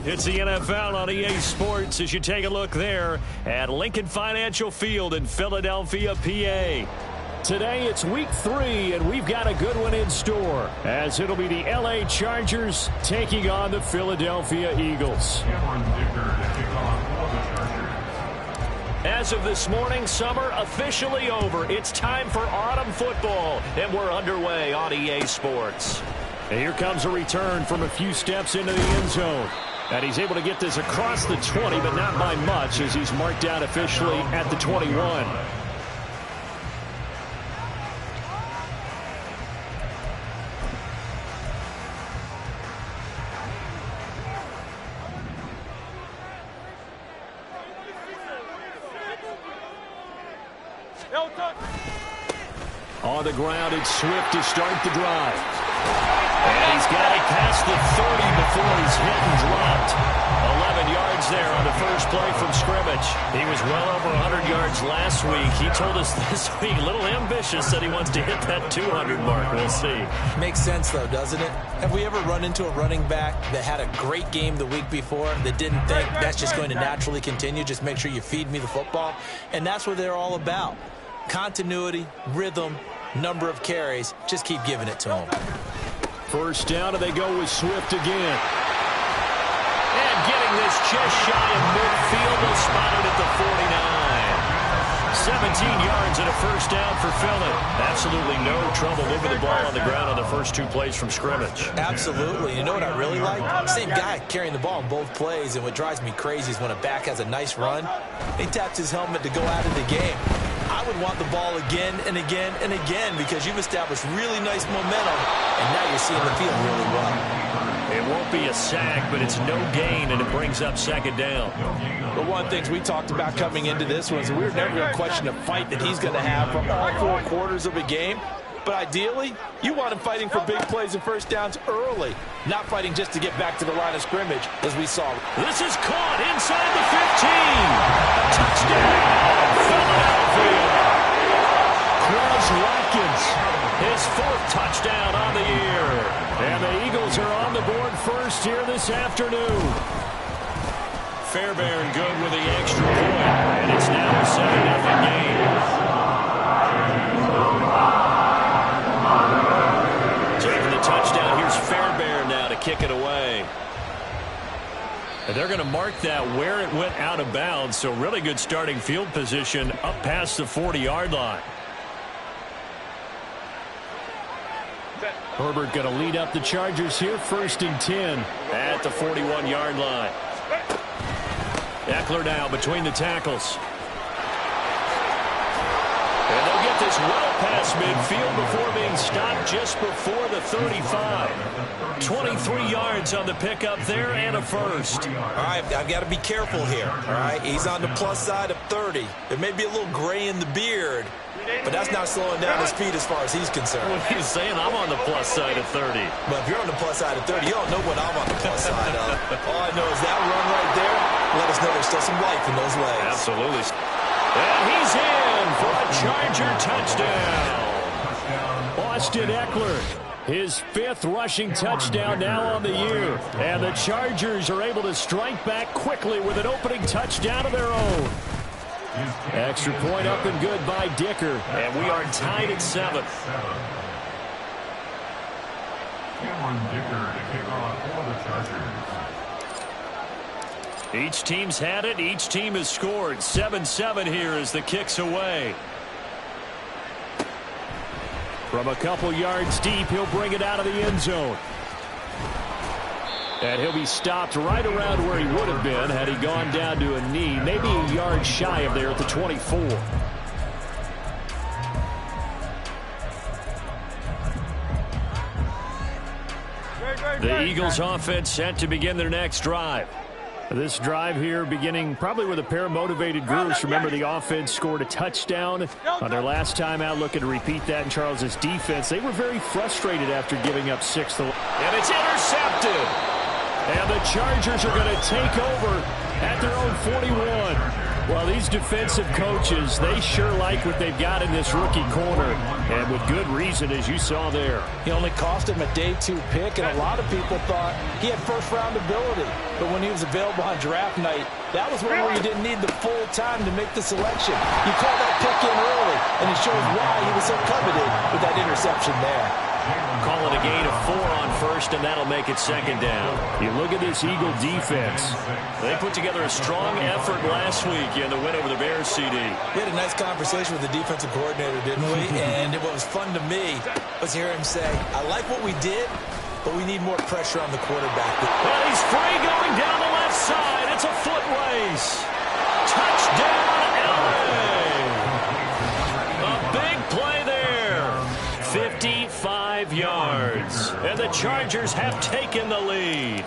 It's the NFL on EA Sports as you take a look there at Lincoln Financial Field in Philadelphia, PA. Today it's week 3, and we've got a good one in store, as it'll be the LA Chargers taking on the Philadelphia Eagles. As of this morning, summer officially over. It's time for autumn football, and we're underway on EA Sports. And here comes a return from a few steps into the end zone. And he's able to get this across the 20, but not by much, as he's marked down officially at the 21. On the ground, it's Swift to start the drive. And he's got it past the 30 before he's hit and dropped. 11 yards there on the first play from scrimmage. He was well over 100 yards last week. He told us this week, a little ambitious, said he wants to hit that 200 mark. We'll see. Makes sense, though, doesn't it? Have we ever run into a running back that had a great game the week before that didn't think that's just going to naturally continue? Just make sure you feed me the football. And that's what they're all about. Continuity, rhythm, number of carries. Just keep giving it to them. First down, and they go with Swift again. And getting this just shy of midfield, they'll spot it at the 49. 17 yards and a first down for Philly. Absolutely no trouble moving the ball on the ground on the first 2 plays from scrimmage. Absolutely. You know what I really like? Same guy carrying the ball in both plays, and what drives me crazy is when a back has a nice run, he taps his helmet to go out of the game. I would want the ball again and again and again because you've established really nice momentum, and now you're seeing the field really well. It won't be a sack, but it's no gain, and it brings up second down. But one of the things we talked about coming into this was we were never going to question the fight that he's going to have for all 4 quarters of a game. But ideally, you want him fighting for big plays and first downs early, not fighting just to get back to the line of scrimmage, as we saw. This is caught inside the 15. Touchdown, Philadelphia. Quez Watkins, his 4th touchdown on the year. And the Eagles are on the board first here this afternoon. Fairbairn good with the extra point, and it's now a 7-0 game. Taking the touchdown, here's Fairbairn now to kick it away. And they're going to mark that where it went out of bounds, so really good starting field position up past the 40-yard line. Herbert going to lead up the Chargers here, 1st and 10 at the 41-yard line. Eckler now between the tackles. And they'll get this well past midfield before being stopped just before the 35. 23 yards on the pickup there and a first. All right, I've got to be careful here. All right, he's on the plus side of 30. There may be a little gray in the beard, but that's not slowing down his speed as far as he's concerned. Well, he's saying I'm on the plus side of 30. But if you're on the plus side of 30, you don't know what I'm on the plus side of. All I know is that run right there let us know there's still some life in those legs. Absolutely. And he's in for a Charger touchdown. Austin Eckler, his 5th rushing touchdown now on the year. And the Chargers are able to strike back quickly with an opening touchdown of their own. Extra point up and good by Dicker. And we are tied at 7. Cameron Dicker to kick off for the Chargers. Each team's had it. Each team has scored. 7-7 here as the kick's away. From a couple yards deep, he'll bring it out of the end zone. And he'll be stopped right around where he would have been had he gone down to a knee, maybe a yard shy of there at the 24. The Eagles offense set to begin their next drive. This drive here beginning probably with a pair of motivated groups. Remember, the offense scored a touchdown on their last time out, looking to repeat that in Charles' defense. They were very frustrated after giving up 6. And it's intercepted. And the Chargers are going to take over at their own 41. Well, these defensive coaches, they sure like what they've got in this rookie corner, and with good reason, as you saw there. He only cost him a day 2 pick, and a lot of people thought he had first-round ability. But when he was available on draft night, that was one where you didn't need the full time to make the selection. You called that pick in early, and it shows why he was so coveted with that interception there. Call it a gain of 4 on first, and that'll make it 2nd down. You look at this Eagle defense. They put together a strong effort last week in the win over the Bears, CD. We had a nice conversation with the defensive coordinator, didn't we? And what was fun to me was hear him say, I like what we did, but we need more pressure on the quarterback. Well, he's free going down the left side. It's a foot race. Touchdown, LA. A big play there. 55 yards. And the Chargers have taken the lead.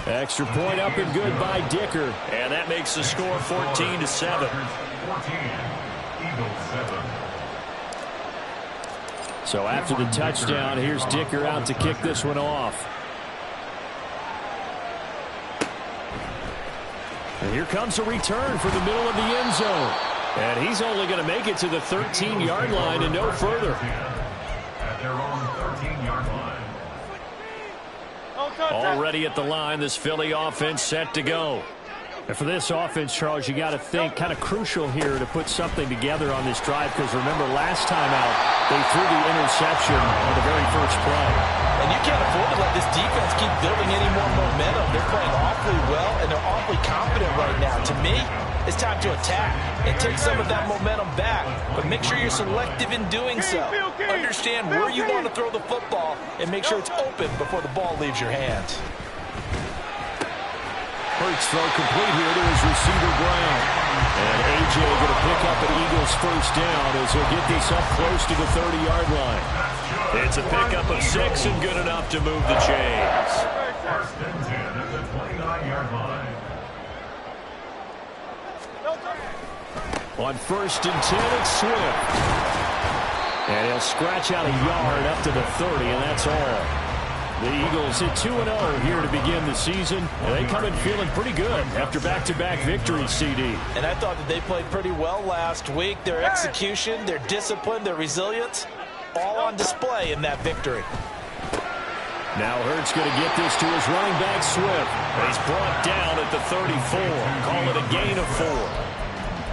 Extra point up and good by Dicker. And that makes the score 14-7. So after the touchdown, here's Dicker out to kick this one off. And here comes a return from the middle of the end zone. And he's only going to make it to the 13-yard line and no further. At their own 13-yard line. Already at the line, this Philly offense set to go. And for this offense, Charles, you got to think kind of crucial here to put something together on this drive, because remember last time out, they threw the interception on the very first play. And you can't afford to let this defense keep building any more momentum. They're playing awfully well, and they're awfully confident right now. To me, it's time to attack and take some of that momentum back. But make sure you're selective in doing so. Understand where you want to throw the football and make sure it's open before the ball leaves your hands. Hurts throw complete here to his receiver, Brown. And A.J. going to pick up an Eagles first down as he'll get this up close to the 30-yard line. It's a pickup of 6 and good enough to move the chains. First and 10 at the 29-yard line. On 1st and 10, it's Swift. And he'll scratch out a yard up to the 30, and that's all. The Eagles hit 2-0 here to begin the season. And they come in feeling pretty good after back-to-back victories, CD. And I thought that they played pretty well last week. Their execution, their discipline, their resilience, all on display in that victory. Now Hurts going to get this to his running back, Swift. He's brought down at the 34. Call it a gain of 4.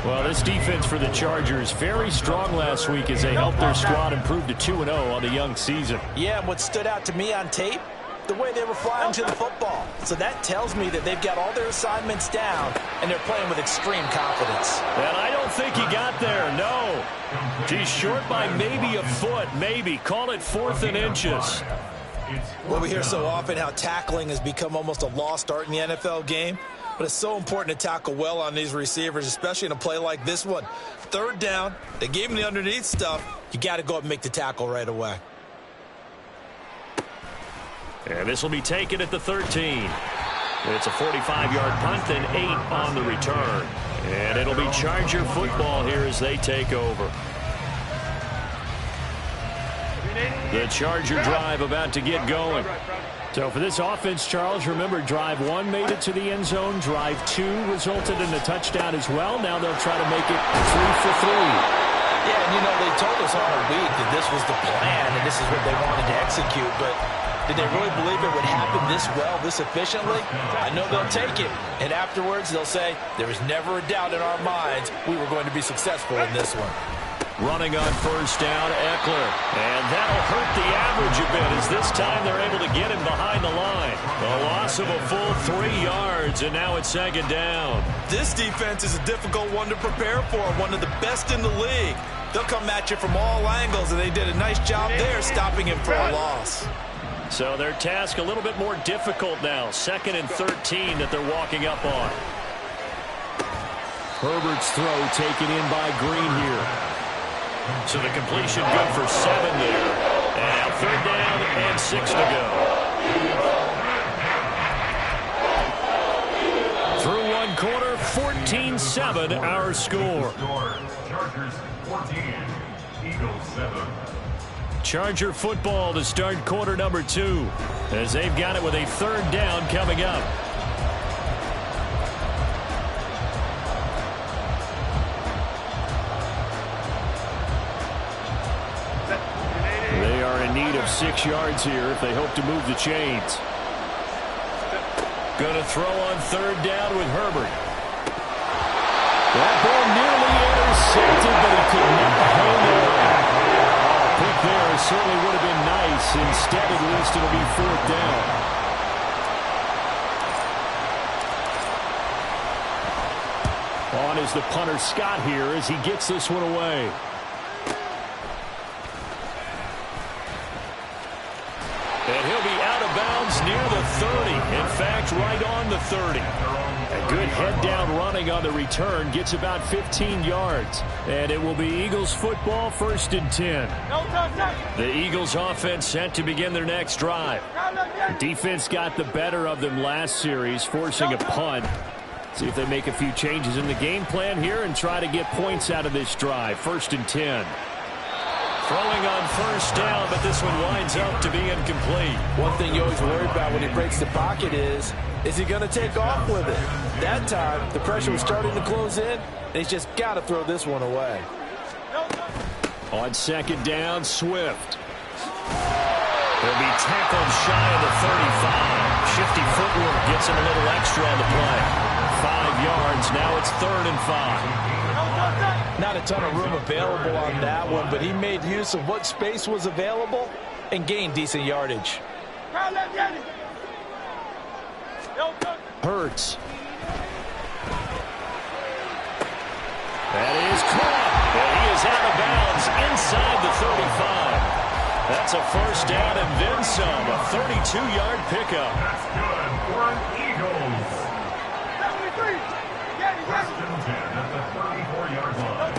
Well, this defense for the Chargers, very strong last week as they helped their squad improve to 2-0 on the young season. Yeah, and what stood out to me on tape, the way they were flying to the football. So that tells me that they've got all their assignments down, and they're playing with extreme confidence. And I don't think he got there, no. He's short by maybe a foot, maybe. Call it 4th and inches. Well, we hear so often how tackling has become almost a lost art in the NFL game. But it's so important to tackle well on these receivers, especially in a play like this one. 3rd down, they gave him the underneath stuff. You got to go up and make the tackle right away. And this will be taken at the 13. It's a 45-yard punt and 8 on the return. And it'll be Charger football here as they take over. The Charger drive about to get going. So for this offense, Charles, remember, drive 1 made it to the end zone. Drive 2 resulted in a touchdown as well. Now they'll try to make it 3 for 3. Yeah, and you know, they told us all week that this was the plan and this is what they wanted to execute. But did they really believe it would happen this well, this efficiently? I know they'll take it. And afterwards, they'll say, there was never a doubt in our minds we were going to be successful in this one. Running on 1st down, Eckler. And that'll hurt the average a bit as this time they're able to get him behind the line. A loss of a full 3 yards, and now it's 2nd down. This defense is a difficult one to prepare for, one of the best in the league. They'll come at you from all angles, and they did a nice job there stopping him for a loss. So their task a little bit more difficult now. 2nd and 13 that they're walking up on. Herbert's throw taken in by Green here. So the completion good for 7 there. And 3rd down and 6 to go. 14-7 our score. Chargers 14, Eagles 7. Charger football to start quarter number 2 as they've got it with a third down coming up. They are in need of 6 yards here if they hope to move the chains. Going to throw on third down with Herbert. That ball nearly intercepted, but he could not hang on. A pick there certainly would have been nice. Instead, at least it'll be fourth down. On is the punter Scott here as he gets this one away. And he'll be out of bounds near the 30. In fact, right on the 30. A good head-down running on the return. Gets about 15 yards. And it will be Eagles football, 1st and 10. The Eagles offense set to begin their next drive. The defense got the better of them last series, forcing a punt. See if they make a few changes in the game plan here and try to get points out of this drive. 1st and 10. Throwing on first down, but this one winds up to be incomplete. One thing you always worry about when he breaks the pocket is he going to take off with it? That time, the pressure was starting to close in, and he's just got to throw this one away. On second down, Swift. He'll be tackled shy of the 35. Shifty footwork gets him a little extra on the play. 5 yards, now it's 3rd and 5. Not a ton of room available on that one, but he made use of what space was available and gained decent yardage. Hurts. That is caught. And he is out of bounds inside the 35. That's a first down and then some. A 32-yard pickup. That's good for Eagles. 1st and 10 at the 34-yard line.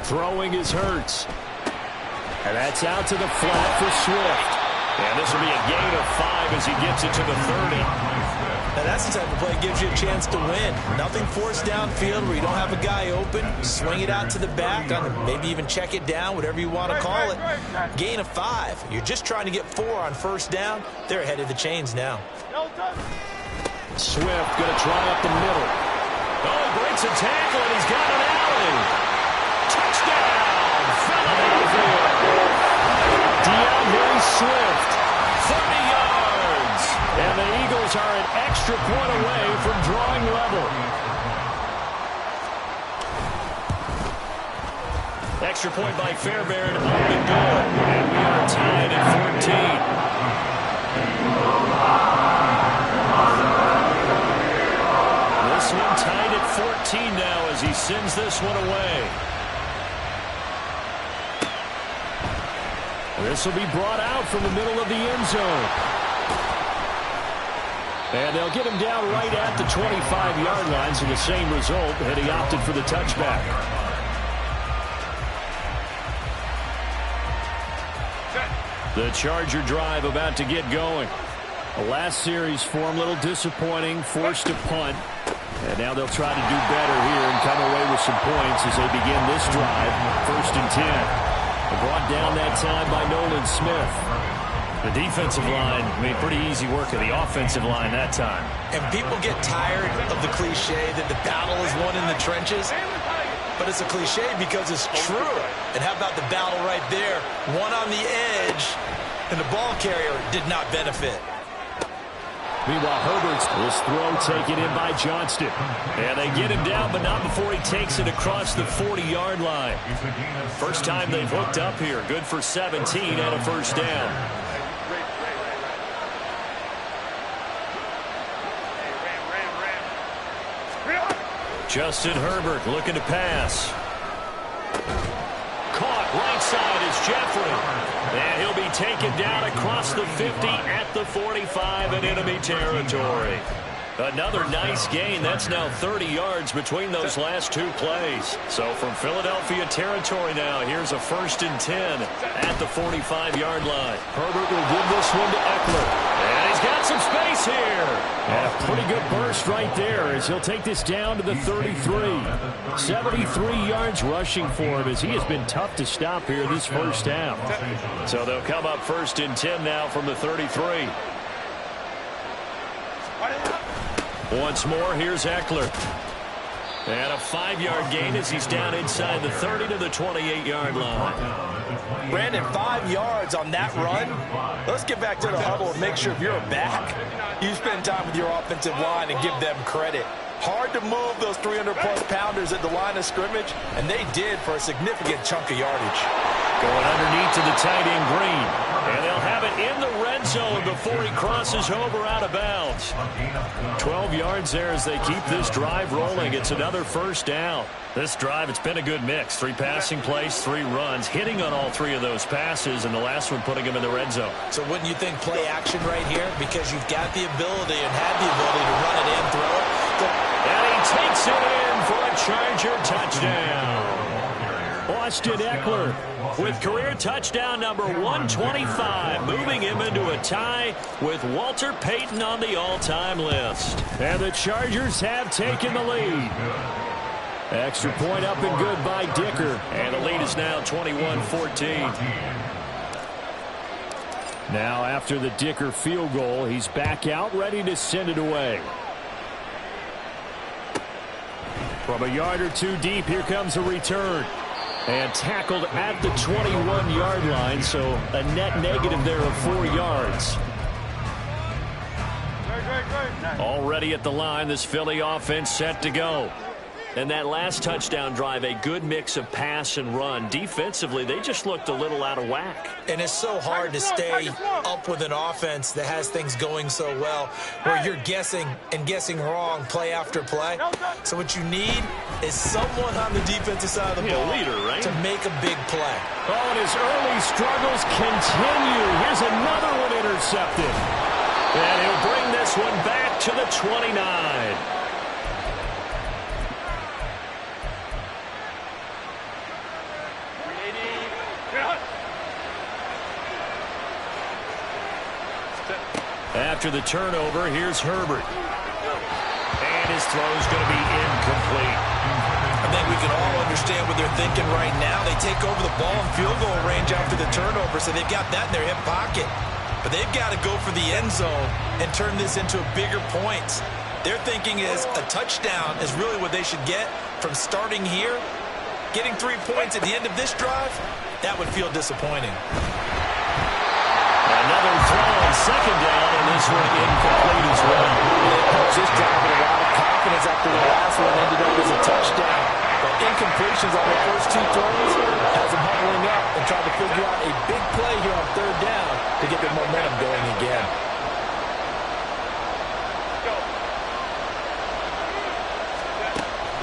Throwing is Hurts. And that's out to the flat for Swift. And this will be a gain of 5 as he gets it to the 30. Now that's the type of play that gives you a chance to win. Nothing forced downfield where you don't have a guy open. Swing it out to the back, maybe even check it down, whatever you want to call it. Gain of 5. You're just trying to get 4 on first down. They're ahead of the chains now. Swift going to try up the middle. Oh, breaks a tackle, and he's got an alley. Touchdown, Philadelphia. DeAndre Swift, 30 yards. And the Eagles are an extra point away from drawing level. Extra point by Fairbairn on the goal. And we are tied at 14. This one tied at 14 now as he sends this one away. This will be brought out from the middle of the end zone. And they'll get him down right at the 25-yard line, so the same result, and he opted for the touchback. The Charger drive about to get going. The last series for him, a little disappointing, forced to punt. And now they'll try to do better here and come away with some points as they begin this drive. 1st and 10. Brought down that time by Nolan Smith. The defensive line made pretty easy work of the offensive line that time. And people get tired of the cliche that the battle is won in the trenches. But it's a cliche because it's true. And how about the battle right there? One on the edge, and the ball carrier did not benefit. Meanwhile, Herbert's this throw taken in by Johnston. And they get him down, but not before he takes it across the 40-yard line. First time they've hooked up here. Good for 17 and a first down. Justin Herbert looking to pass. Caught right side is Jeffrey. And he'll be taken down across the 50 at the 45 in enemy territory. Another nice gain. That's now 30 yards between those last 2 plays. So from Philadelphia territory now, here's a 1st and 10 at the 45-yard line. Herbert will give this one to Eckler. And he's he's got some space here. And a pretty good burst right there as he'll take this down to the 33. 73 yards rushing for him as he has been tough to stop here this first half. So they'll come up 1st and 10 now from the 33. Once more, here's Eckler. And a 5-yard gain as he's down inside the 30 to the 28-yard line. Brandon, 5 yards on that run. Let's get back to the huddle and make sure if you're a back, you spend time with your offensive line and give them credit. Hard to move those 300-plus pounders at the line of scrimmage, and they did for a significant chunk of yardage. Going underneath to the tight end Green. And they'll have it in the red zone before he crosses over out of bounds. 12 yards there as they keep this drive rolling. It's another first down. This drive, it's been a good mix. 3 passing plays, 3 runs, hitting on all 3 of those passes, and the last one putting him in the red zone. So wouldn't you think play action right here? Because you've got the ability and had the ability to run it in, throw it. And he takes it in for a Charger touchdown. Austin Eckler with career touchdown number 125, moving him into a tie with Walter Payton on the all-time list. And the Chargers have taken the lead. Extra point up and good by Dicker. And the lead is now 21-14. Now after the Dicker field goal, he's back out ready to send it away. From a yard or 2 deep, here comes a return. And tackled at the 21-yard line, so a net negative there of 4 yards. Already at the line, this Philly offense set to go. And that last touchdown drive, a good mix of pass and run. Defensively, they just looked a little out of whack. And it's so hard to stay up with an offense that has things going so well, where you're guessing and guessing wrong play after play. So what you need is someone on the defensive side of the ball to make a big play. Oh, and his early struggles continue. Here's another one intercepted. And he'll bring this one back to the 29. After the turnover, here's Herbert. And his throw's going to be incomplete. I think we can all understand what they're thinking right now. They take over the ball in field goal range after the turnover, so they've got that in their hip pocket. But they've got to go for the end zone and turn this into bigger points. Their thinking is a touchdown is really what they should get from starting here. Getting 3 points at the end of this drive, that would feel disappointing. Another throw on second down, and this one incomplete as well. It helps this drive with a lot of confidence after the last one ended up as a touchdown. But incompletions on the first 2 throws has them huddling up and trying to figure out a big play here on 3rd down to get their momentum going again.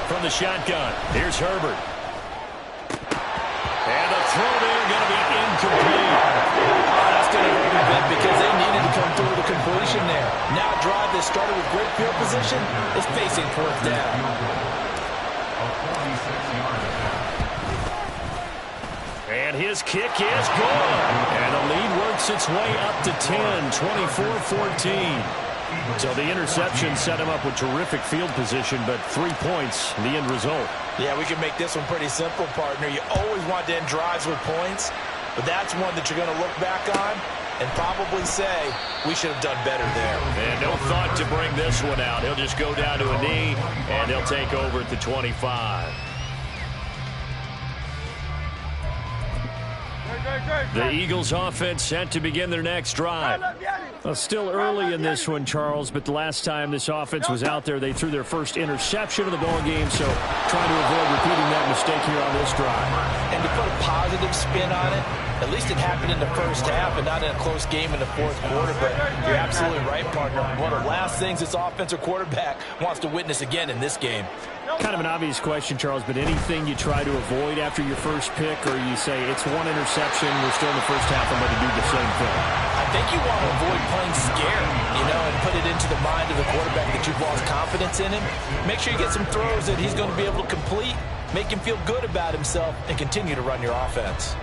From the shotgun, here's Herbert. And the throw there going to be incomplete. That's going to hurt a bit because they needed to come through with a completion there. Now a drive that started with great field position is facing 4th down. And his kick is good. And the lead works its way up to 10, 24-14. So the interception set him up with terrific field position, but 3 points, the end result. Yeah, we can make this one pretty simple, partner. You always want to end drives with points, but that's one that you're going to look back on and probably say, we should have done better there. And no thought to bring this one out. He'll just go down to a knee, and he'll take over at the 25. The Eagles offense set to begin their next drive. Well, still early in this one, Charles, but the last time this offense was out there, they threw their first interception of the ball game, so trying to avoid repeating that mistake here on this drive. And to put a positive spin on it, at least it happened in the first half and not in a close game in the 4th quarter, but you're absolutely right, partner. One of the last things this offensive quarterback wants to witness again in this game. Kind of an obvious question, Charles, but anything you try to avoid after your first pick, or you say it's one interception, we're still in the first half, I'm going to do the same thing? I think you want to avoid playing scared, and put it into the mind of the quarterback that you've lost confidence in him. Make sure you get some throws that he's going to be able to complete, make him feel good about himself, and continue to run your offense.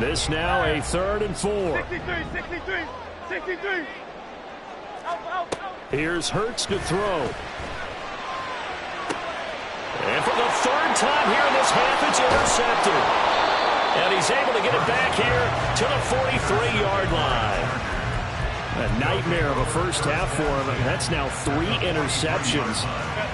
This now a 3rd and 4. 63. Here's Hurts to throw. And for the 3rd time here in this half, it's intercepted. And he's able to get it back here to the 43-yard line. A nightmare of a first half for him. That's now 3 interceptions.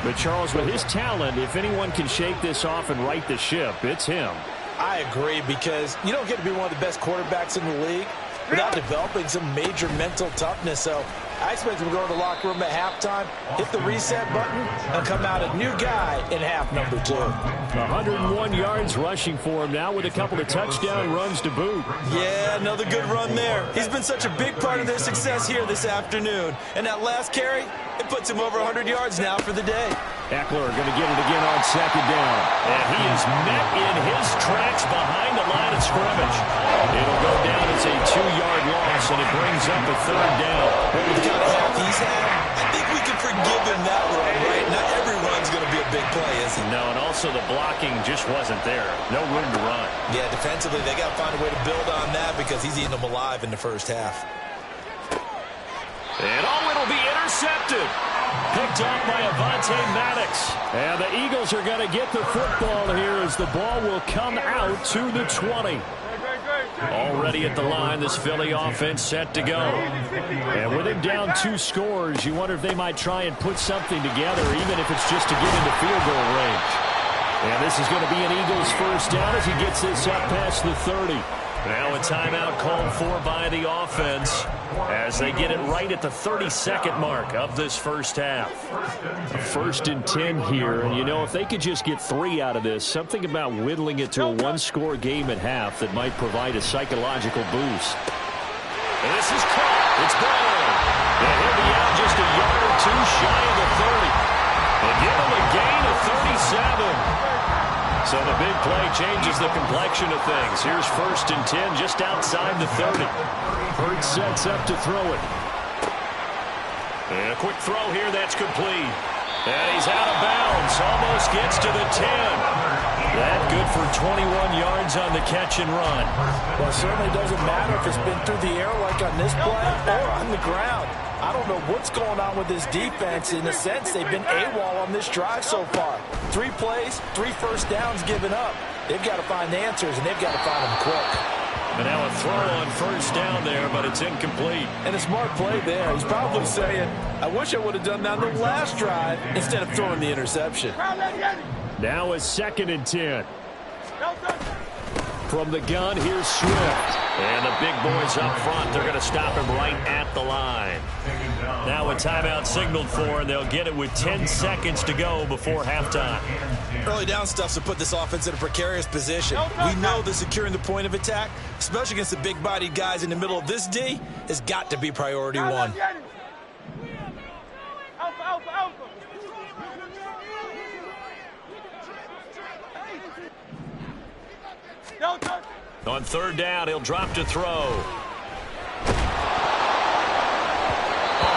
But Charles, with his talent, if anyone can shake this off and right the ship, it's him. I agree, because you don't get to be one of the best quarterbacks in the league without developing some major mental toughness. So I expect him to go to the locker room at halftime, hit the reset button, and come out a new guy in half number 2. 101 yards rushing for him now with a couple of touchdown runs to boot. Yeah, another good run there. He's been such a big part of their success here this afternoon. And that last carry, it puts him over 100 yards now for the day. Eckler going to get it again on 2nd down. And he is met in his tracks behind the line of scrimmage. It'll go down as a 2-yard loss, and it brings up a 3rd down. With the kind of half he's had, I think we can forgive him that run, right? Not every run's going to be a big play, is it? No, and also the blocking just wasn't there. No room to run. Yeah, defensively, they got to find a way to build on that, because he's eating them alive in the first half. And it'll be intercepted. Picked off by Avonte Maddox. And the Eagles are going to get the football here as the ball will come out to the 20. Already at the line, this Philly offense set to go. And with him down 2 scores, you wonder if they might try and put something together, even if it's just to get into field goal range. And this is going to be an Eagles first down as he gets this up past the 30. Now a timeout called for by the offense as they get it right at the 32nd mark of this first half. A 1st and 10 here, and you know, if they could just get 3 out of this, something about whittling it to a 1-score game at half that might provide a psychological boost. And this is caught. It's Brown. And he'll be out just a yard or 2 shy of the 30. And give him a gain of 37. So the big play changes the complexion of things. Here's 1st and 10 just outside the 30. Hurts sets up to throw it. And a quick throw here, that's complete. And he's out of bounds, almost gets to the 10. That good for 21 yards on the catch and run. Well, it certainly doesn't matter if it's been through the air like on this play or on the ground. I don't know what's going on with this defense. In a sense, they've been AWOL on this drive so far. 3 plays, 3 first downs given up. They've got to find answers, and they've got to find them quick. And now a throw on 1st down there, but it's incomplete. And a smart play there. He's probably saying, I wish I would have done that on the last drive instead of throwing the interception. Now a 2nd and 10. From the gun, here's Swift. And the big boys up front, they're going to stop him right at the line. Now a timeout signaled for, and they'll get it with 10 seconds to go before halftime. Early down stuff to put this offense in a precarious position. We know that securing the point of attack, especially against the big-bodied guys in the middle of this D, has got to be priority 1. On 3rd down, he'll drop to throw. A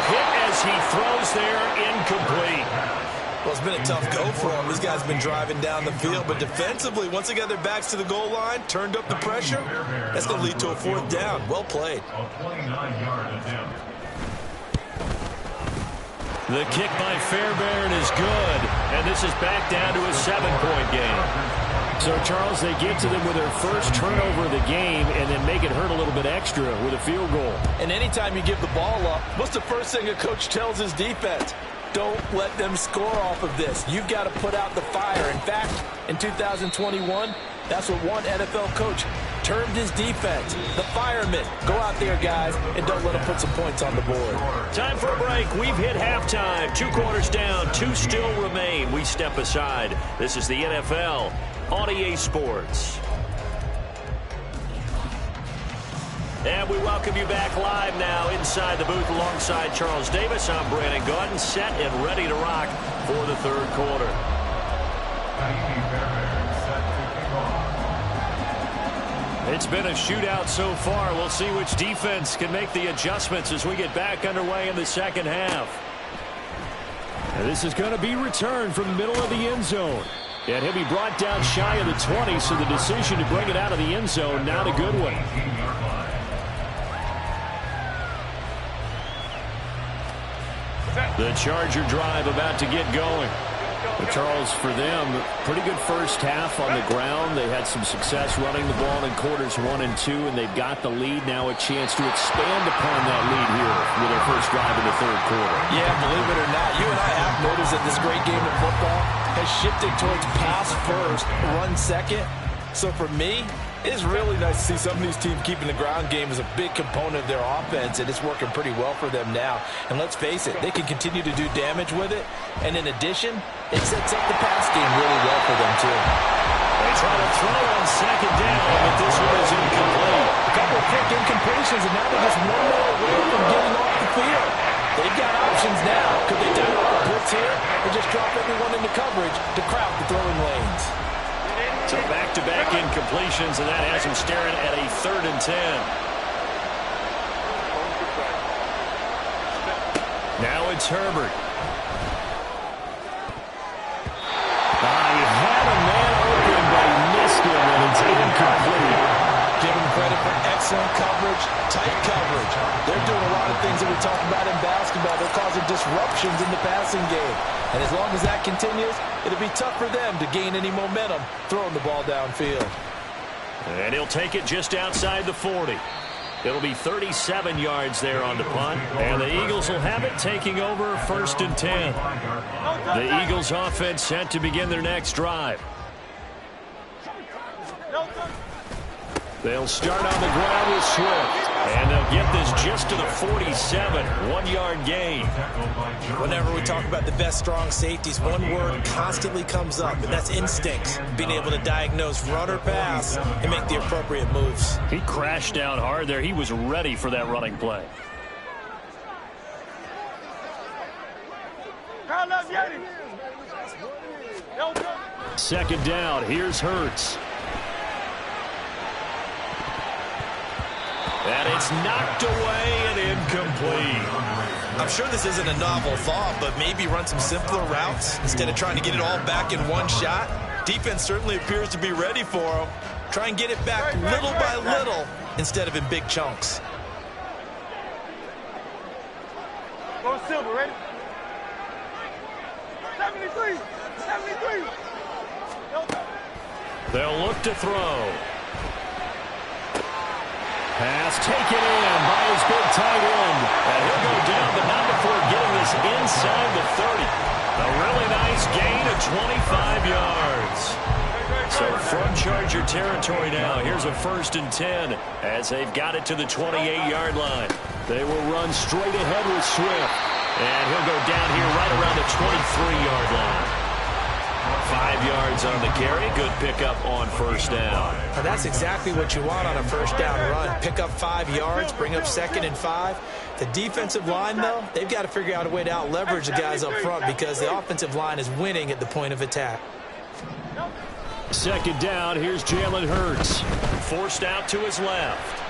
hit as he throws there, incomplete. Well, it's been a tough go for him. These guys have been driving down the field, but defensively, once they got their backs to the goal line, turned up the pressure, that's going to lead to a 4th down. Well played. The kick by Fairbairn is good, and this is back down to a 7-point game. So, Charles, they get to them with their first turnover of the game and then make it hurt a little bit extra with a field goal. And anytime you give the ball up, what's the first thing a coach tells his defense? Don't let them score off of this. You've got to put out the fire. In fact, in 2021, that's what one NFL coach termed his defense, the firemen. Go out there, guys, and don't let them put some points on the board. Time for a break. We've hit halftime. 2 quarters down, 2 still remain. We step aside. This is the NFL on EA Sports. And we welcome you back live now inside the booth alongside Charles Davis. I'm Brandon Gordon, set and ready to rock for the 3rd quarter. It's been a shootout so far. We'll see which defense can make the adjustments as we get back underway in the 2nd half. And this is going to be returned from the middle of the end zone. And he'll be brought down shy of the 20, so the decision to bring it out of the end zone, not a good one. The Charger drive about to get going. Charles, for them, pretty good first half on the ground. They had some success running the ball in quarters 1 and 2, and they've got the lead now, a chance to expand upon that lead here with their first drive in the third quarter. Yeah, believe it or not, you and I have noticed that this great game of football has shifted towards pass first, run second. So for me, it's really nice to see some of these teams keeping the ground game as a big component of their offense, and it's working pretty well for them now. And let's face it, they can continue to do damage with it. And in addition, it sets up the pass game really well for them, too. They try to throw on second down, but this one is incomplete. A couple of quick incompletions, and now they're just one more away from getting off the field. They've got options now. Could they dial up a blitz here or just drop everyone into coverage to crowd the throwing lanes? So back-to-back incompletions, and that has him staring at a 3rd and 10. Now it's Herbert. He had a man open, but he missed him, and it's incomplete. Give him credit for excellent coverage, tight coverage. They're doing a lot of things that we talk about in basketball. They're causing disruptions in the passing game. And as long as that continues, it'll be tough for them to gain any momentum throwing the ball downfield. And he'll take it just outside the 40. It'll be 37 yards there on the punt. And the Eagles will have it, taking over 1st and 10. The Eagles offense set to begin their next drive. They'll start on the ground with Swift. And they'll get this just to the 47, 1-yard gain. Whenever we talk about the best strong safeties, one word constantly comes up, and that's instincts. Being able to diagnose run or pass and make the appropriate moves. He crashed down hard there. He was ready for that running play. Second down. Here's Hurts. And it's knocked away and incomplete. I'm sure this isn't a novel thought, but maybe run some simpler routes instead of trying to get it all back in one shot. Defense certainly appears to be ready for him. Try and get it back little by little instead of in big chunks. Go silver, ready? 73, 73. They'll look to throw. Pass taken in by his big tight end. And he'll go down, but not before getting this inside the 30. A really nice gain of 25 yards. So from Charger territory now, here's a 1st and 10 as they've got it to the 28-yard line. They will run straight ahead with Swift. And he'll go down here right around the 23-yard line. 5 yards on the carry. Good pickup on 1st down. And that's exactly what you want on a 1st down run. Pick up 5 yards, bring up 2nd and 5. The defensive line, though, they've got to figure out a way to out-leverage the guys up front because the offensive line is winning at the point of attack. 2nd down. Here's Jalen Hurts. Forced out to his left.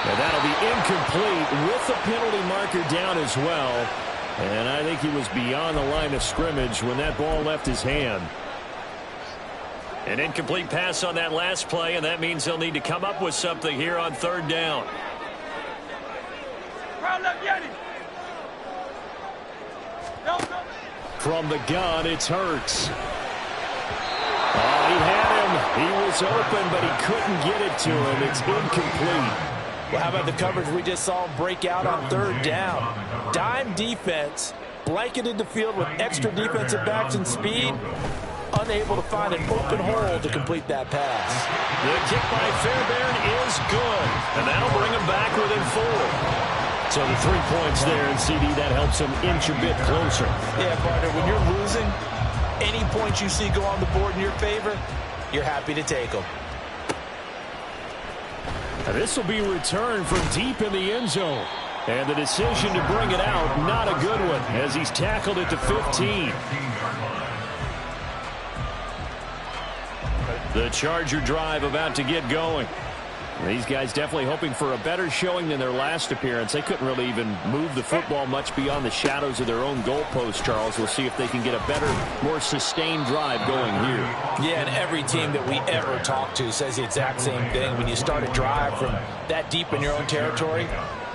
And that'll be incomplete with the penalty marker down as well. And I think he was beyond the line of scrimmage when that ball left his hand. An incomplete pass on that last play, and that means they'll need to come up with something here on 3rd down. From the gun, it's Hurts. Oh, he had him. He was open, but he couldn't get it to him. It's incomplete. Well, how about the coverage we just saw him break out on 3rd down? Dime defense, blanketed the field with extra defensive backs and speed, unable to find an open hole to complete that pass. The kick by Fairbairn is good, and that'll bring him back within 4. So the 3 points there, and CD, that helps him inch a bit closer. Yeah, partner, when you're losing, any points you see go on the board in your favor, you're happy to take them. This will be returned from deep in the end zone. And the decision to bring it out, not a good one, as he's tackled at the 15. The Charger drive about to get going. These guys definitely hoping for a better showing than their last appearance. They couldn't really even move the football much beyond the shadows of their own goalpost, Charles. We'll see if they can get a better, more sustained drive going here. Yeah, and every team that we ever talk to says the exact same thing. When you start a drive from that deep in your own territory,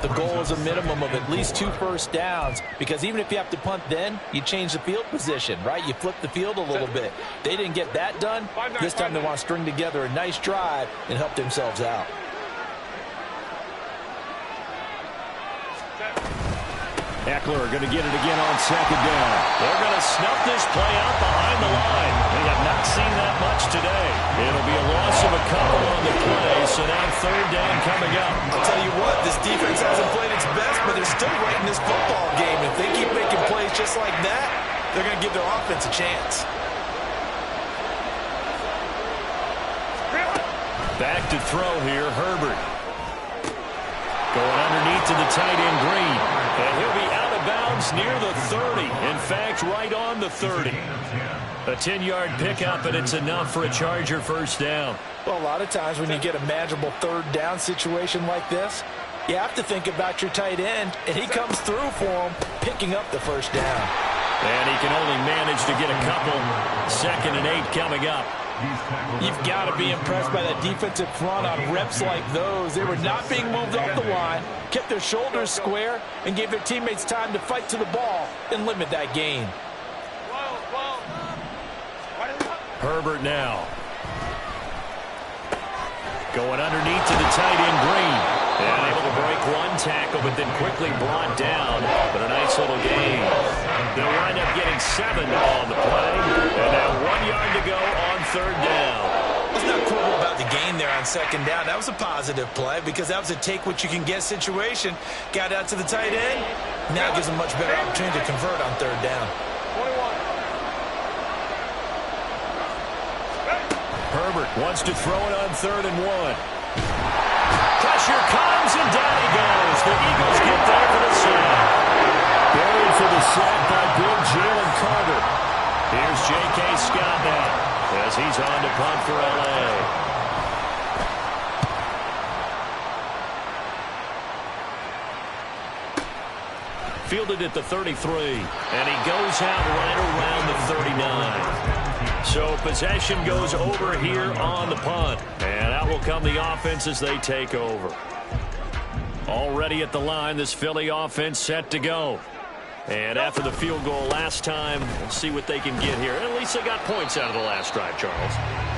the goal is a minimum of at least 2 first downs, because even if you have to punt then, you change the field position, right? You flip the field a little bit. They didn't get that done. This time they want to string together a nice drive and help themselves out. Eckler going to get it again on second down. They're going to snuff this play out behind the line. We have not seen that much today. It'll be a loss of a couple on the play, so now third down coming up. I'll tell you what, this defense hasn't played its best, but they're still right in this football game. If they keep making plays just like that, they're going to give their offense a chance. Back to throw here, Herbert. Going underneath to the tight end, Green. And he'll be out of bounds near the 30. In fact, right on the 30. A 10-yard pickup, and it's enough for a Charger first down. Well, a lot of times when you get a manageable third down situation like this, you have to think about your tight end, and he comes through for him, picking up the first down. And he can only manage to get a couple. 2nd and 8 coming up. You've got to be impressed by that defensive front on reps like those. They were not being moved off the line, kept their shoulders square, and gave their teammates time to fight to the ball and limit that gain. Herbert now. Going underneath to the tight end, Green. And able to break one tackle, but then quickly brought down. But a nice little gain. They'll wind up getting 7 on the play. And now 1 yard to go on third down. Let's not quibble about the gain there on second down. That was a positive play because that was a take-what-you-can-get situation. Got out to the tight end. Now it gives them much better opportunity to convert on third down. 21. Herbert wants to throw it on 3rd and 1. Pressure comes, and down he goes. The Eagles get there for the sack. Buried for the sack by big Jalen Carter. Here's J.K. Scott now as he's on to punt for L.A. Fielded at the 33, and he goes out right around the 39. So possession goes over here on the punt. And out will come the offense as they take over. Already at the line, this Philly offense set to go. And after the field goal last time, we'll see what they can get here. At least they got points out of the last drive, Charles.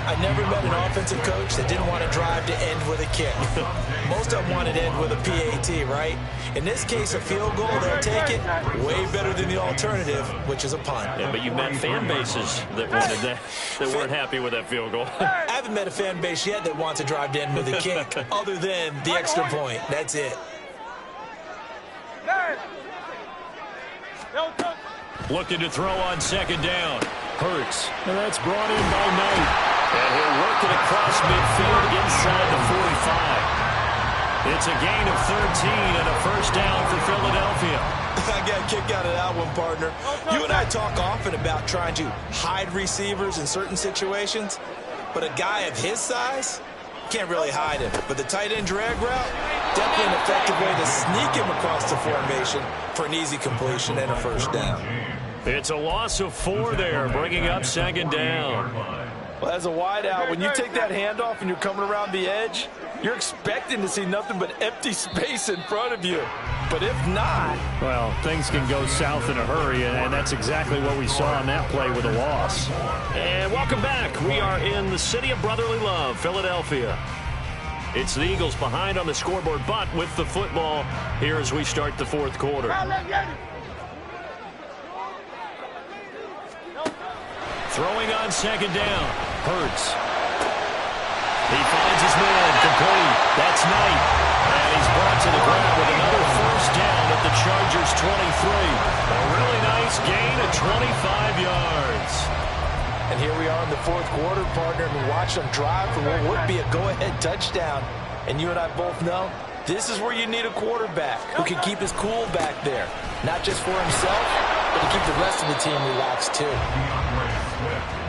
I never met an offensive coach that didn't want to drive to end with a kick. Most of them wanted to end with a PAT, right? In this case, a field goal, they'll take it. Way better than the alternative, which is a punt. Yeah, but you met fan bases that wanted that weren't happy with that field goal. I haven't met a fan base yet that wants to drive to end with a kick, other than the extra point. That's it. Looking to throw on second down. Hurts. And that's brought in by Knight. And he'll work it across midfield inside the 45. It's a gain of 13 and a first down for Philadelphia. I got a kick out of that one, partner. You and I talk often about trying to hide receivers in certain situations, but a guy of his size can't really hide him. But the tight end drag route, definitely an effective way to sneak him across the formation for an easy completion and a first down. It's a loss of 4 there, bringing up second down. Well, as a wideout, when you take that handoff and you're coming around the edge, you're expecting to see nothing but empty space in front of you. But if not... Well, things can go south in a hurry, and that's exactly what we saw on that play with a loss. And welcome back. We are in the city of brotherly love, Philadelphia. It's the Eagles behind on the scoreboard, but with the football here as we start the 4th quarter. Throwing on second down. Hurts. He finds his man. Complete. That's Knight. And he's brought to the ground with another first down at the Chargers' 23. A really nice gain of 25 yards. And here we are in the 4th quarter, partner, and we watch them drive for what would be a go-ahead touchdown. And you and I both know this is where you need a quarterback who can keep his cool back there. Not just for himself, but to keep the rest of the team relaxed too.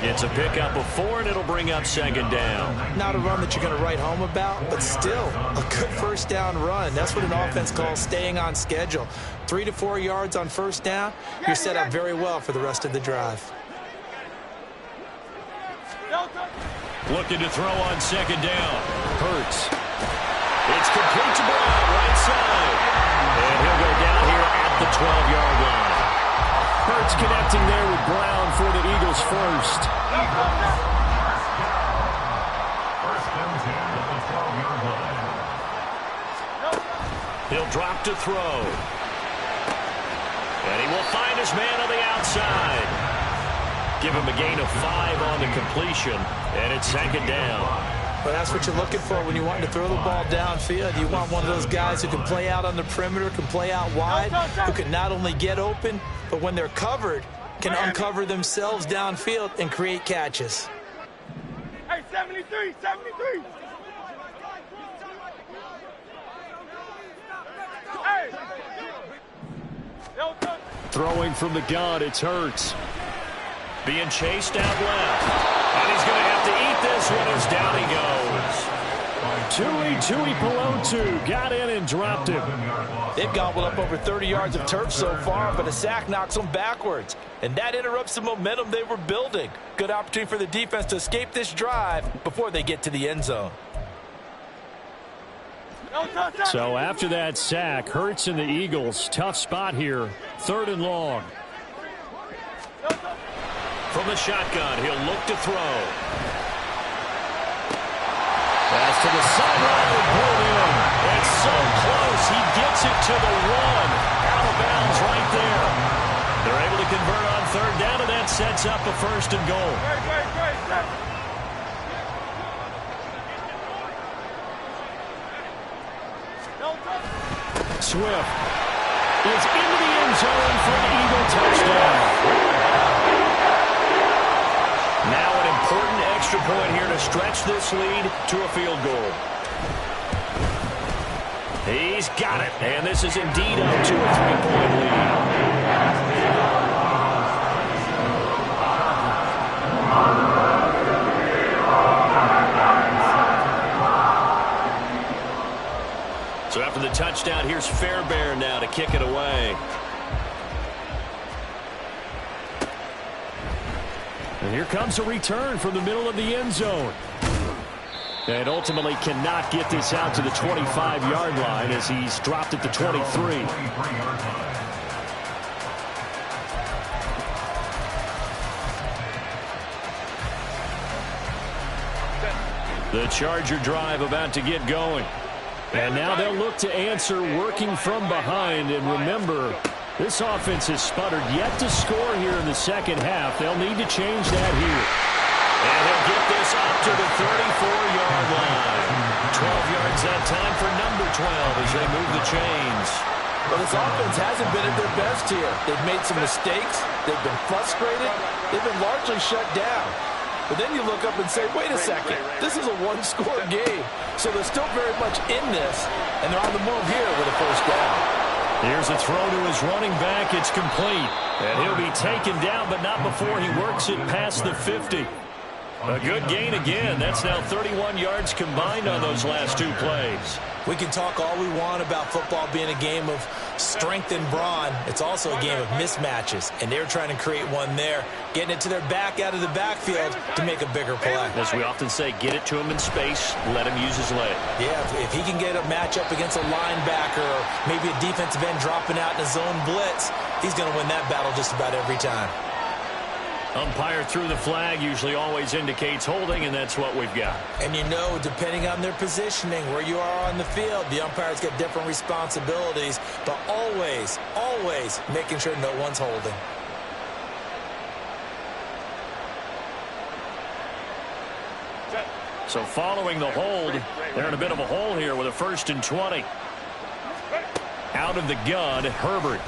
It's a pickup of 4, and it'll bring up second down. Not a run that you're going to write home about, but still a good first down run. That's what an offense calls staying on schedule. 3 to 4 yards on first down, you're set up very well for the rest of the drive. Looking to throw on second down. Hurts. It's complete to Brown, right side. And he'll go down here at the 12-yard line. Hurts connecting there with Brown for the Eagles first. First and 10 at the 12-yard line. He'll drop to throw. And he will find his man on the outside. Give him a gain of 5 on the completion, and it's second down. Well, that's what you're looking for when you want to throw the ball downfield. You want one of those guys who can play out on the perimeter, can play out wide, who can not only get open, but when they're covered, can uncover themselves downfield and create catches. Hey, 73, 73. Hey. Throwing from the gun, it's Hurts. Being chased out left. And he's going to have to eat this one as down he goes. Tui Pelotu got in and dropped him. They've gobbled up over 30 yards of turf so far, but a sack knocks them backwards. And that interrupts the momentum they were building. Good opportunity for the defense to escape this drive before they get to the end zone. So after that sack, Hurts and the Eagles, tough spot here. 3rd and long. From the shotgun, he'll look to throw. Pass to the sideline and pulled in. It's so close. He gets it to the 1. Out of bounds right there. They're able to convert on 3rd down, and that sets up a 1st and goal. Swift is into the end zone for an Eagle touchdown. Now an important extra point here to stretch this lead to a field goal. He's got it, and this is indeed up to a 3-point lead. So after the touchdown, here's Fairbairn now to kick it away. And here comes a return from the middle of the end zone. And ultimately cannot get this out to the 25-yard line as he's dropped at the 23. The Charger drive about to get going. And now they'll look to answer working from behind. And remember, this offense has sputtered yet to score here in the second half. They'll need to change that here. And he'll get this up to the 34-yard line. 12 yards that time for number 12 as they move the chains. Well, this offense hasn't been at their best here. They've made some mistakes. They've been frustrated. They've been largely shut down. But then you look up and say, wait a second, this is a one-score game. So they're still very much in this, and they're on the move here with a first down. Here's a throw to his running back. It's complete. And he'll be taken down, but not before he works it past the 50. A good gain again. That's now 31 yards combined on those last 2 plays. We can talk all we want about football being a game of strength and brawn. It's also a game of mismatches, and they're trying to create one there, getting it to their back out of the backfield to make a bigger play. As we often say, get it to him in space, let him use his leg. Yeah, if he can get a matchup against a linebacker or maybe a defensive end dropping out in a zone blitz, he's going to win that battle just about every time. Umpire threw the flag, usually always indicates holding, and that's what we've got. And you know, depending on their positioning, where you are on the field, the umpire's got different responsibilities, but always, always making sure no one's holding. So following the hold, they're in a bit of a hole here with a 1st and 20. Out of the gun, Herbert.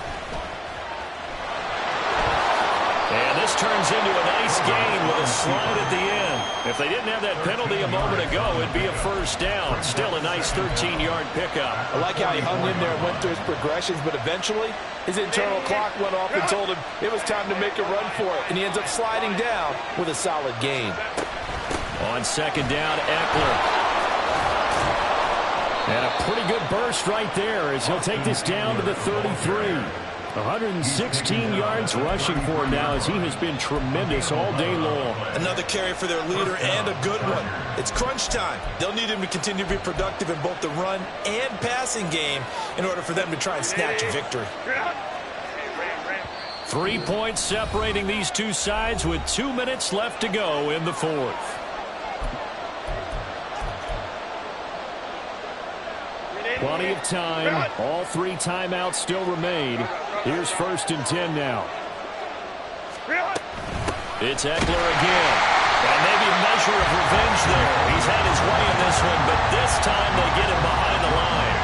And this turns into a nice gain with a slide at the end. If they didn't have that penalty a moment ago, it'd be a first down. Still a nice 13-yard pickup. I like how he hung in there and went through his progressions, but eventually his internal clock went off and told him it was time to make a run for it, and he ends up sliding down with a solid gain. On second down, Eckler. And a pretty good burst right there as he'll take this down to the 33. 116 yards rushing for him now as he has been tremendous all day long. Another carry for their leader and a good one. It's crunch time. They'll need him to continue to be productive in both the run and passing game in order for them to try and snatch a victory. 3 points separating these two sides with 2 minutes left to go in the fourth. Plenty of time. All 3 timeouts still remain. Here's 1st and 10 now. It's Eckler again. And maybe a measure of revenge there. He's had his way in this one, but this time they get him behind the line.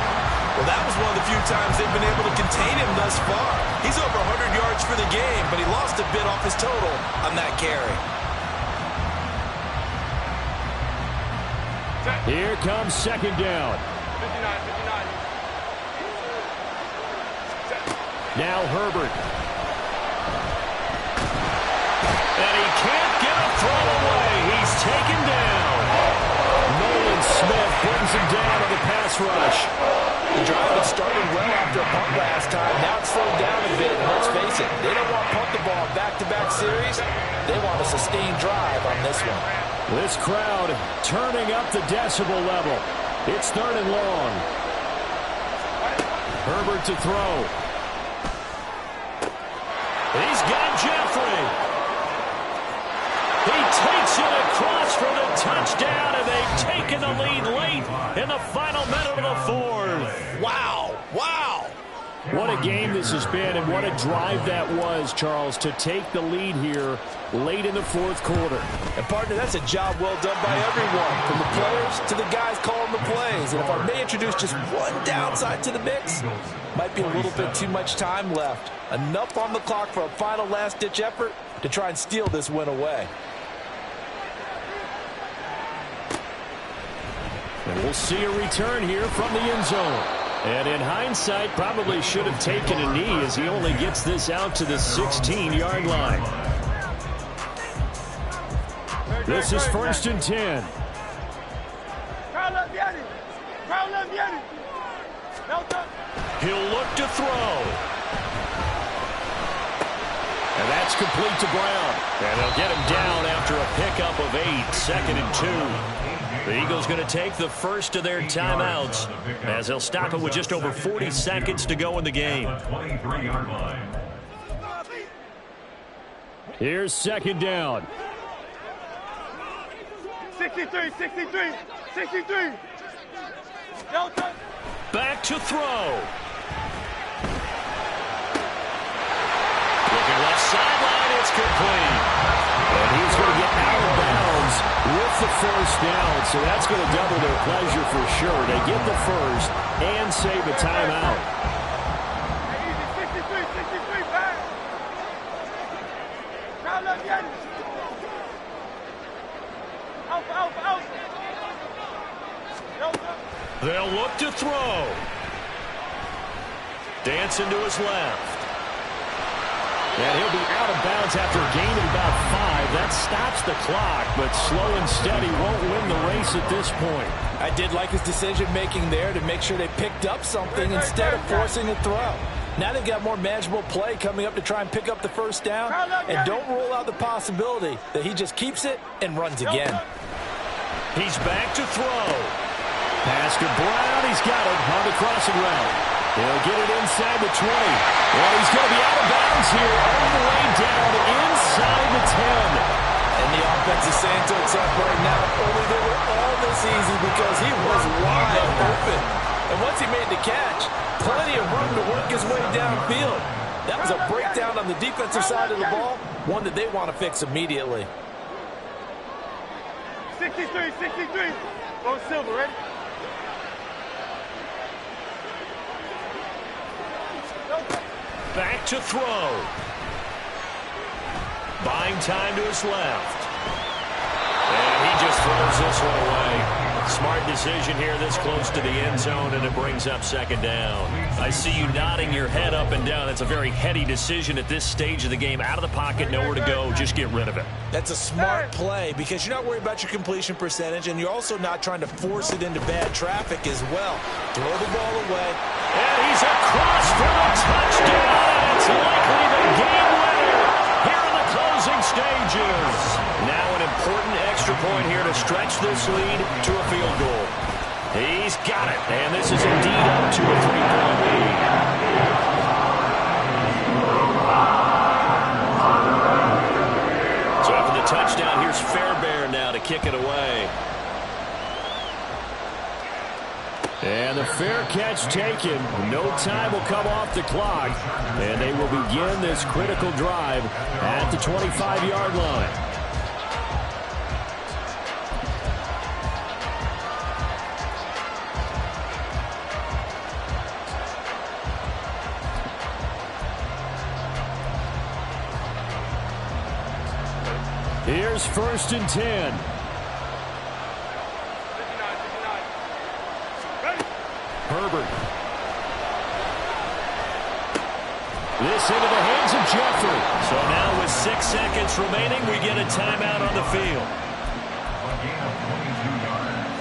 Well, that was one of the few times they've been able to contain him thus far. He's over 100 yards for the game, but he lost a bit off his total on that carry. Here comes second down. 59. Now Herbert. And he can't get a throw away. He's taken down. Nolan Smith brings him down on the pass rush. The drive had started well after a punt last time. Now it's slowed down a bit. Let's face it, they don't want to punt the ball back-to-back series. They want a sustained drive on this one. This crowd turning up the decibel level. It's 3rd and long. Herbert to throw. He's got Jeffrey. He takes it across for the touchdown, and they've taken the lead late in the final minute of the fourth. Wow. Wow. What a game this has been, and what a drive that was, Charles, to take the lead here late in the fourth quarter. And, partner, that's a job well done by everyone, from the players to the guys calling the plays. And if I may introduce just one downside to the mix, might be a little bit too much time left. Enough on the clock for a final last-ditch effort to try and steal this win away. And we'll see a return here from the end zone. And in hindsight, probably should have taken a knee as he only gets this out to the 16-yard line. This is 1st and 10. He'll look to throw. And that's complete to Brown. And they'll get him down after a pickup of 8, 2nd and 2. The Eagles going to take the first of their timeouts as they'll stop it with just over 40 seconds to go in the game. Here's second down. 63. Back to throw. Looking left sideline, it's complete. And he's going to get out of bounds with the first down, so that's going to double their pleasure for sure. They get the first and save a timeout. 63, back. They'll look to throw. Dancing to his left. And he'll be out of bounds after a gain of about 5. That stops the clock, but slow and steady won't win the race at this point. I did like his decision-making there to make sure they picked up something instead of forcing a throw. Now they've got more manageable play coming up to try and pick up the first down. And don't rule out the possibility that he just keeps it and runs again. He's back to throw. Pass to Brown. He's got it on the crossing route. He'll get it inside the 20. And he's going to be out of bounds here all the way down inside the 10. And the offense is saying to itself right now, only they were all this easy because he was wide open. And once he made the catch, plenty of room to work his way downfield. That was a breakdown on the defensive side of the ball, one that they want to fix immediately. 63. Go Silver, ready? Back to throw. Buying time to his left. And he just throws this one away. Smart decision here this close to the end zone, and it brings up second down. I see you nodding your head up and down. That's a very heady decision at this stage of the game. Out of the pocket, nowhere to go. Just get rid of it. That's a smart play because you're not worried about your completion percentage, and you're also not trying to force it into bad traffic as well. Throw the ball away. And he's across for the touchdown, and it's likely the game winner here in the closing stages. Now an important extra point here to stretch this lead to a field goal. He's got it, and this is indeed up to a 3-point lead. So after the touchdown, here's Fairbairn now to kick it away. And the fair catch taken. No time will come off the clock. And they will begin this critical drive at the 25-yard line. Here's 1st and 10. Herbert. This into the hands of Jeffrey. So now with 6 seconds remaining, we get a timeout on the field. A gain of 22 yards.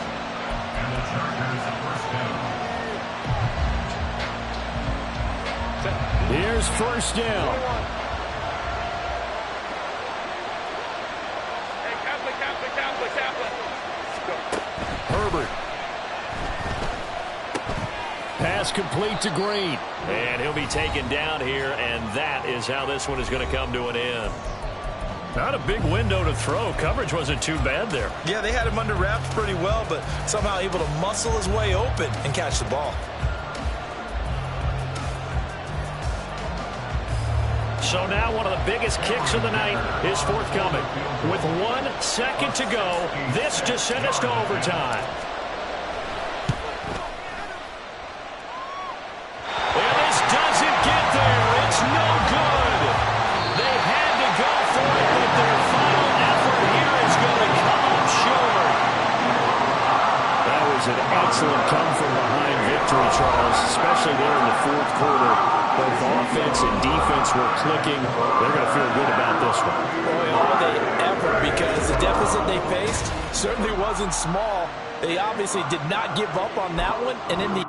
And the Chargers first down. Here's 1st down. Herbert. Pass complete to Green. And he'll be taken down here, and that is how this one is going to come to an end. Not a big window to throw. Coverage wasn't too bad there. Yeah, they had him under wraps pretty well, but somehow able to muscle his way open and catch the ball. So now one of the biggest kicks of the night is forthcoming. With 1 second to go, this to send us to overtime. And this doesn't get there. It's no good. They had to go for it, but their final effort here is going to come up short. That was an excellent come-from-behind victory, Charles, especially there in the 4th quarter. Both offense and defense were clicking. They're going to feel good about this one. Boy, are they ever, because the deficit they faced certainly wasn't small. They obviously did not give up on that one, and in the